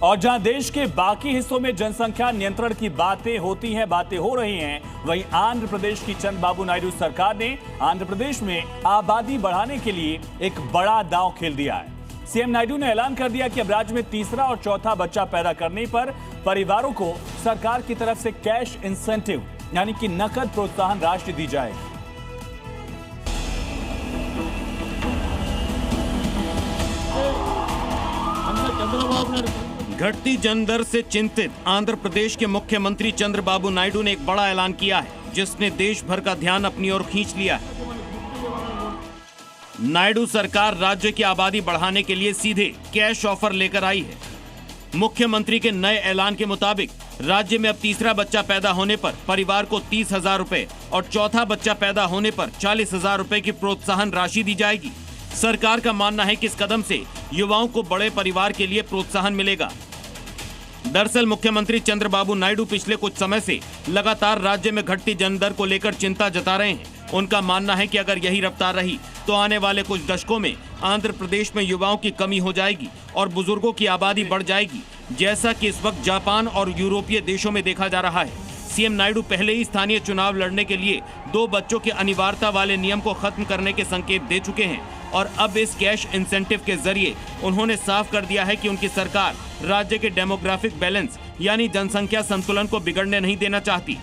और जहां देश के बाकी हिस्सों में जनसंख्या नियंत्रण की बातें होती हैं, बातें हो रही हैं, वहीं आंध्र प्रदेश की चंद्रबाबू नायडू सरकार ने आंध्र प्रदेश में आबादी बढ़ाने के लिए एक बड़ा दांव खेल दिया है। सीएम नायडू ने ऐलान कर दिया कि अब राज्य में तीसरा और चौथा बच्चा पैदा करने पर परिवारों को सरकार की तरफ से कैश इंसेंटिव यानी कि नकद प्रोत्साहन राशि दी जाएगी। घटती जन दर से चिंतित आंध्र प्रदेश के मुख्यमंत्री चंद्रबाबू नायडू ने एक बड़ा ऐलान किया है, जिसने देश भर का ध्यान अपनी ओर खींच लिया है। नायडू सरकार राज्य की आबादी बढ़ाने के लिए सीधे कैश ऑफर लेकर आई है। मुख्यमंत्री के नए ऐलान के मुताबिक राज्य में अब तीसरा बच्चा पैदा होने पर परिवार को 30,000 रुपए और चौथा बच्चा पैदा होने पर 40,000 रुपए की प्रोत्साहन राशि दी जाएगी। सरकार का मानना है कि इस कदम से युवाओं को बड़े परिवार के लिए प्रोत्साहन मिलेगा। दरअसल मुख्यमंत्री चंद्रबाबू नायडू पिछले कुछ समय से लगातार राज्य में घटती जनदर को लेकर चिंता जता रहे हैं। उनका मानना है कि अगर यही रफ्तार रही तो आने वाले कुछ दशकों में आंध्र प्रदेश में युवाओं की कमी हो जाएगी और बुजुर्गों की आबादी बढ़ जाएगी, जैसा कि इस वक्त जापान और यूरोपीय देशों में देखा जा रहा है। सीएम नायडू पहले ही स्थानीय चुनाव लड़ने के लिए 2 बच्चों के अनिवार्यता वाले नियम को खत्म करने के संकेत दे चुके हैं और अब इस कैश इंसेंटिव के जरिए उन्होंने साफ कर दिया है कि उनकी सरकार राज्य के डेमोग्राफिक बैलेंस यानी जनसंख्या संतुलन को बिगड़ने नहीं देना चाहती।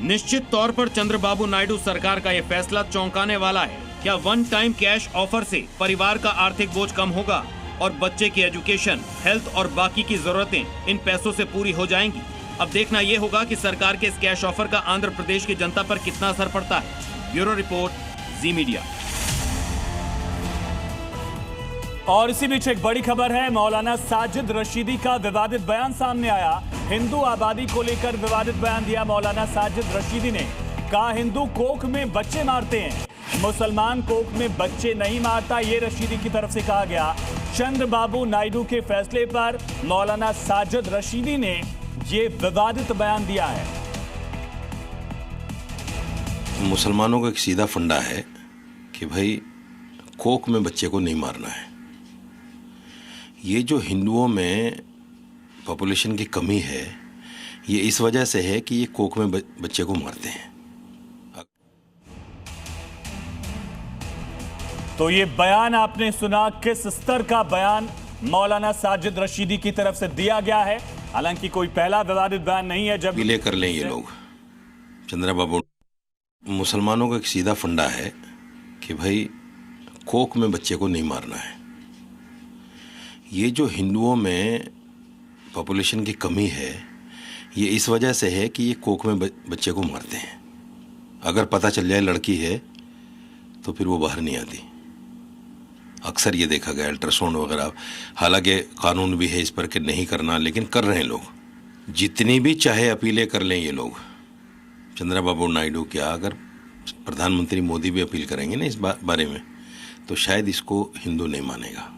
निश्चित तौर पर चंद्रबाबू नायडू सरकार का यह फैसला चौंकाने वाला है। क्या वन टाइम कैश ऑफर से परिवार का आर्थिक बोझ कम होगा और बच्चे की एजुकेशन, हेल्थ और बाकी की जरूरतें इन पैसों से पूरी हो जाएंगी? अब देखना यह होगा कि सरकार के इस कैश ऑफर का आंध्र प्रदेश की जनता पर कितना असर पड़ता है। ब्यूरो रिपोर्ट, जी मीडिया। और इसी बीच एक बड़ी खबर है, मौलाना साजिद रशीदी का विवादित बयान सामने आया। हिंदू आबादी को लेकर विवादित बयान दिया मौलाना साजिद रशीदी ने। कहा हिंदू कोख में बच्चे मारते हैं, मुसलमान कोख में बच्चे नहीं मारता, ये रशीदी की तरफ से कहा गया। चंद्रबाबू नायडू के फैसले पर मौलाना साजिद रशीदी ने ये विवादित बयान दिया है। मुसलमानों का एक सीधा फंडा है कि भाई कोख में बच्चे को नहीं मारना है। ये जो हिंदुओं में पॉपुलेशन की कमी है, ये इस वजह से है कि ये कोख में बच्चे को मारते हैं। तो ये बयान आपने सुना, किस स्तर का बयान मौलाना साजिद रशीदी की तरफ से दिया गया है। हालांकि कोई पहला विवादित बयान नहीं है। जब ले कर लें ये लोग, चंद्रबाबू, मुसलमानों का एक सीधा फंडा है कि भाई कोख में बच्चे को नहीं मारना है। ये जो हिंदुओं में पॉपुलेशन की कमी है, ये इस वजह से है कि ये कोख में बच्चे को मारते हैं। अगर पता चल जाए लड़की है तो फिर वो बाहर नहीं आती। अक्सर ये देखा गया, अल्ट्रासाउंड वगैरह, हालांकि कानून भी है इस पर कि नहीं करना, लेकिन कर रहे हैं लोग। जितनी भी चाहे अपीलें कर लें ये लोग, चंद्रबाबू नायडू, क्या अगर प्रधानमंत्री मोदी भी अपील करेंगे ना इस बारे में, तो शायद इसको हिंदू नहीं मानेगा।